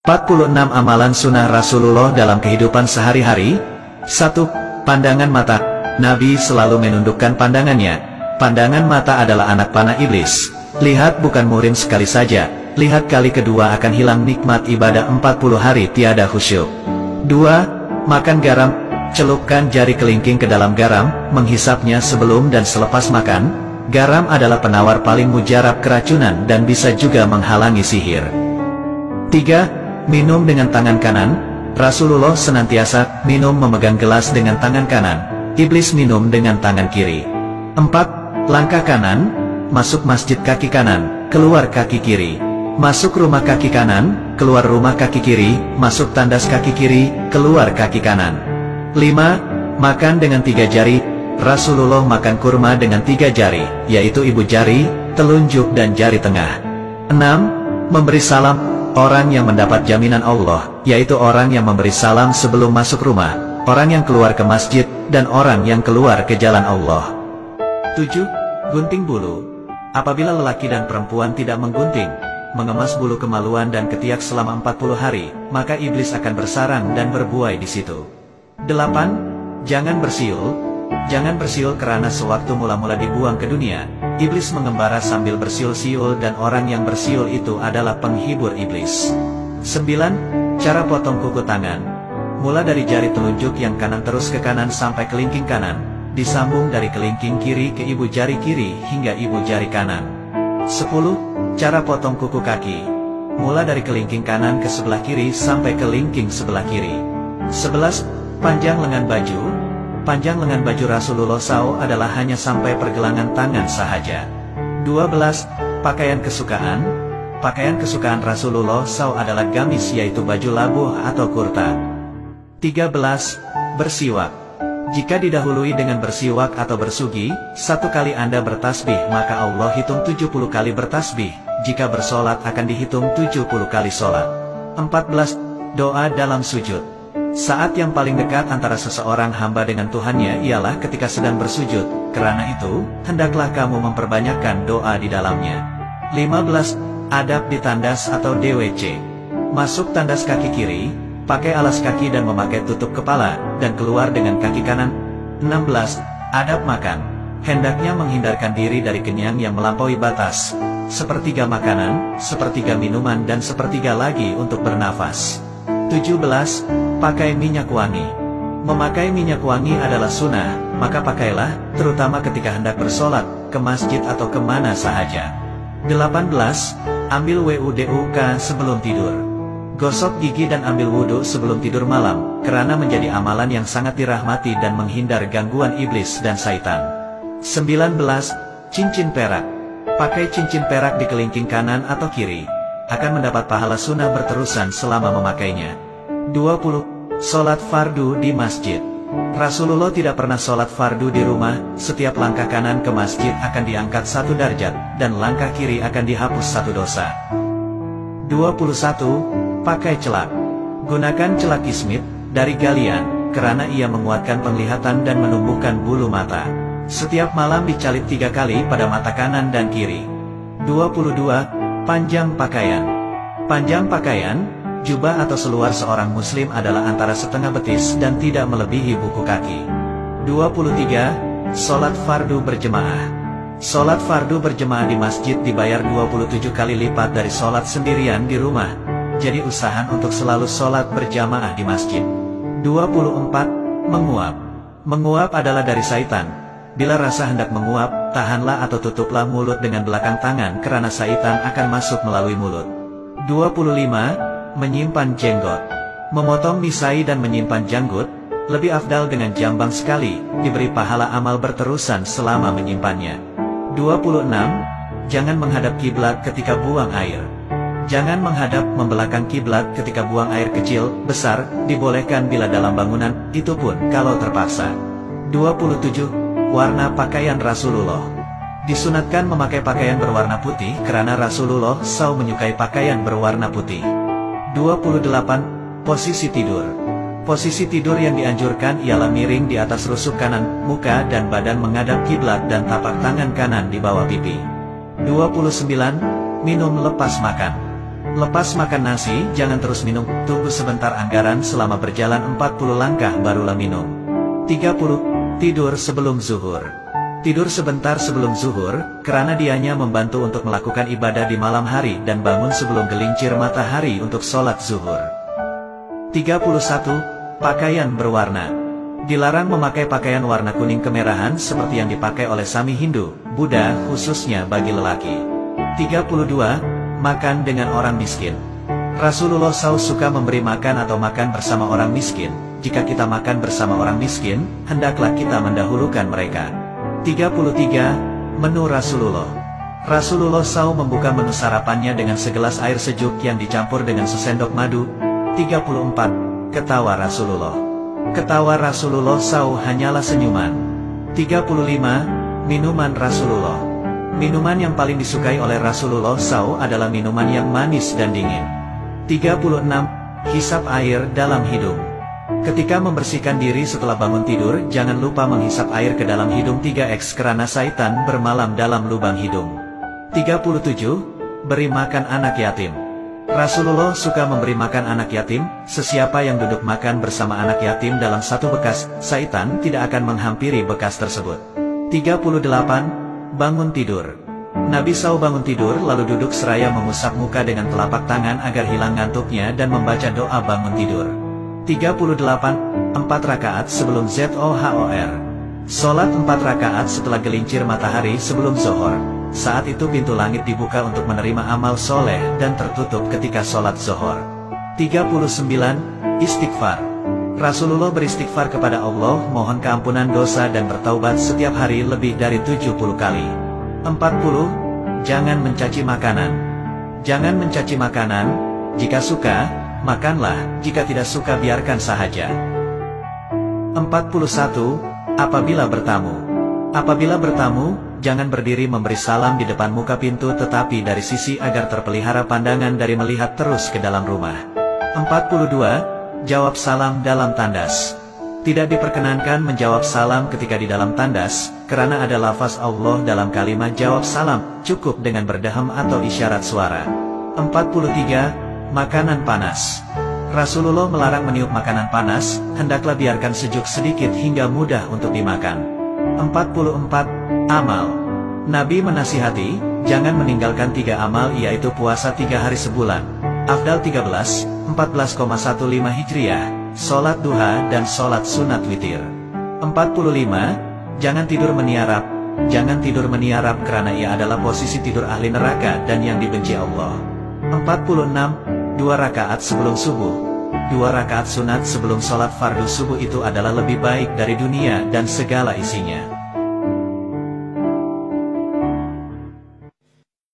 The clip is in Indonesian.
46 Amalan sunnah Rasulullah dalam kehidupan sehari-hari. 1. Pandangan mata. Nabi selalu menundukkan pandangannya. Pandangan mata adalah anak panah iblis. Lihat bukan murim sekali saja, lihat kali kedua akan hilang nikmat ibadah 40 hari tiada khusyuk. 2. Makan garam. Celupkan jari kelingking ke dalam garam, menghisapnya sebelum dan selepas makan. Garam adalah penawar paling mujarab keracunan dan bisa juga menghalangi sihir. 3. Minum dengan tangan kanan. Rasulullah senantiasa minum memegang gelas dengan tangan kanan. Iblis minum dengan tangan kiri. 4. Langkah kanan. Masuk masjid kaki kanan, keluar kaki kiri. Masuk rumah kaki kanan, keluar rumah kaki kiri. Masuk tandas kaki kiri, keluar kaki kanan. 5. Makan dengan 3 jari. Rasulullah makan kurma dengan 3 jari, yaitu ibu jari, telunjuk dan jari tengah. 6. Memberi salam. Orang yang mendapat jaminan Allah, yaitu orang yang memberi salam sebelum masuk rumah, orang yang keluar ke masjid, dan orang yang keluar ke jalan Allah. 7. Gunting bulu. Apabila lelaki dan perempuan tidak menggunting, mengemas bulu kemaluan dan ketiak selama 40 hari, maka iblis akan bersarang dan berbuai di situ. 8. Jangan bersiul. Jangan bersiul karena sewaktu mula-mula dibuang ke dunia, iblis mengembara sambil bersiul-siul dan orang yang bersiul itu adalah penghibur iblis. 9. Cara potong kuku tangan. Mula dari jari telunjuk yang kanan terus ke kanan sampai kelingking kanan, disambung dari kelingking kiri ke ibu jari kiri hingga ibu jari kanan. 10. Cara potong kuku kaki. Mula dari kelingking kanan ke sebelah kiri sampai kelingking sebelah kiri. 11. Panjang lengan baju. Panjang lengan baju Rasulullah SAW adalah hanya sampai pergelangan tangan sahaja. 12. Pakaian kesukaan. Pakaian kesukaan Rasulullah SAW adalah gamis, yaitu baju labuh atau kurta. 13. Bersiwak. Jika didahului dengan bersiwak atau bersugi, 1 kali Anda bertasbih maka Allah hitung 70 kali bertasbih. Jika bersolat akan dihitung 70 kali solat. 14. Doa dalam sujud. Saat yang paling dekat antara seseorang hamba dengan Tuhannya ialah ketika sedang bersujud. Karena itu, hendaklah kamu memperbanyakkan doa di dalamnya. 15. Adab di tandas atau DWC. Masuk tandas kaki kiri, pakai alas kaki dan memakai tutup kepala, dan keluar dengan kaki kanan. 16. Adab makan. Hendaknya menghindarkan diri dari kenyang yang melampaui batas. 1/3 makanan, 1/3 minuman dan 1/3 lagi untuk bernafas. 17. Pakai minyak wangi. Memakai minyak wangi adalah sunnah, maka pakailah, terutama ketika hendak bersolat, ke masjid atau kemana sahaja. 18. Ambil WUDUK sebelum tidur. Gosok gigi dan ambil wudhu sebelum tidur malam, karena menjadi amalan yang sangat dirahmati dan menghindar gangguan iblis dan syaitan. 19. Cincin perak. Pakai cincin perak di kelingking kanan atau kiri. Akan mendapat pahala sunnah berterusan selama memakainya. 20. Sholat fardu di masjid. Rasulullah tidak pernah sholat fardu di rumah. Setiap langkah kanan ke masjid akan diangkat 1 derajat, dan langkah kiri akan dihapus 1 dosa. 21. Pakai celak. Gunakan celak ismit dari galian, karena ia menguatkan penglihatan dan menumbuhkan bulu mata. Setiap malam dicalip 3 kali pada mata kanan dan kiri. 22. Panjang pakaian. Panjang pakaian, jubah atau seluar seorang muslim adalah antara setengah betis dan tidak melebihi buku kaki. 23. Sholat fardu berjemaah. Sholat fardu berjemaah di masjid dibayar 27 kali lipat dari sholat sendirian di rumah. Jadi usahakan untuk selalu sholat berjamaah di masjid. 24. Menguap. Menguap adalah dari syaitan. Bila rasa hendak menguap, tahanlah atau tutuplah mulut dengan belakang tangan karena syaitan akan masuk melalui mulut. 25. Menyimpan jenggot. Memotong misai dan menyimpan janggut, lebih afdal dengan jambang sekali, diberi pahala amal berterusan selama menyimpannya. 26. Jangan menghadap kiblat ketika buang air. Jangan menghadap membelakang kiblat ketika buang air kecil, besar, dibolehkan bila dalam bangunan, itu pun kalau terpaksa. 27. Warna pakaian Rasulullah. Disunatkan memakai pakaian berwarna putih karena Rasulullah SAW menyukai pakaian berwarna putih. 28. Posisi tidur. Posisi tidur yang dianjurkan ialah miring di atas rusuk kanan, muka dan badan menghadap kiblat dan tapak tangan kanan di bawah pipi. 29. Minum lepas makan. Lepas makan nasi, jangan terus minum, tunggu sebentar anggaran selama berjalan 40 langkah barulah minum. 30. Tidur sebelum zuhur. Tidur sebentar sebelum zuhur, karena dianya membantu untuk melakukan ibadah di malam hari dan bangun sebelum gelincir matahari untuk sholat zuhur. 31. Pakaian berwarna. Dilarang memakai pakaian warna kuning kemerahan seperti yang dipakai oleh Sami Hindu, Buddha khususnya bagi lelaki. 32. Makan dengan orang miskin. Rasulullah SAW suka memberi makan atau makan bersama orang miskin. Jika kita makan bersama orang miskin, hendaklah kita mendahulukan mereka. 33. Menu Rasulullah. Rasulullah SAW membuka menu sarapannya dengan segelas air sejuk yang dicampur dengan sesendok madu. 34. Ketawa Rasulullah. Ketawa Rasulullah SAW hanyalah senyuman. 35. Minuman Rasulullah. Minuman yang paling disukai oleh Rasulullah SAW adalah minuman yang manis dan dingin. 36. Hisap air dalam hidung. Ketika membersihkan diri setelah bangun tidur, jangan lupa menghisap air ke dalam hidung 3x karena syaitan bermalam dalam lubang hidung. 37. Beri makan anak yatim. Rasulullah suka memberi makan anak yatim. Sesiapa yang duduk makan bersama anak yatim dalam satu bekas, syaitan tidak akan menghampiri bekas tersebut. 38. Bangun tidur. Nabi SAW bangun tidur lalu duduk seraya mengusap muka dengan telapak tangan agar hilang ngantuknya dan membaca doa bangun tidur. 38. 4 rakaat sebelum Zuhur. Sholat 4 rakaat setelah gelincir matahari sebelum zuhur. Saat itu pintu langit dibuka untuk menerima amal soleh dan tertutup ketika sholat zuhur. 39. Istighfar. Rasulullah beristighfar kepada Allah, mohon keampunan dosa dan bertaubat setiap hari lebih dari 70 kali. 40. Jangan mencaci makanan. Jangan mencaci makanan. Jika suka, makanlah. Jika tidak suka, biarkan sahaja. 41. Apabila bertamu. Apabila bertamu, jangan berdiri memberi salam di depan muka pintu tetapi dari sisi agar terpelihara pandangan dari melihat terus ke dalam rumah. 42. Jawab salam dalam tandas. Tidak diperkenankan menjawab salam ketika di dalam tandas, karena ada lafaz Allah dalam kalimat jawab salam, cukup dengan berdehem atau isyarat suara. 43. Makanan panas. Rasulullah melarang meniup makanan panas, hendaklah biarkan sejuk sedikit hingga mudah untuk dimakan. 44. Amal. Nabi menasihati, jangan meninggalkan 3 amal yaitu puasa 3 hari sebulan. Afdal 13, 14,15 Hijriah, sholat duha dan sholat sunat witir. 45. Jangan tidur meniarap. Jangan tidur meniarap karena ia adalah posisi tidur ahli neraka dan yang dibenci Allah. 46. 2 rakaat sebelum subuh. 2 rakaat sunat sebelum sholat fardu subuh itu adalah lebih baik dari dunia dan segala isinya.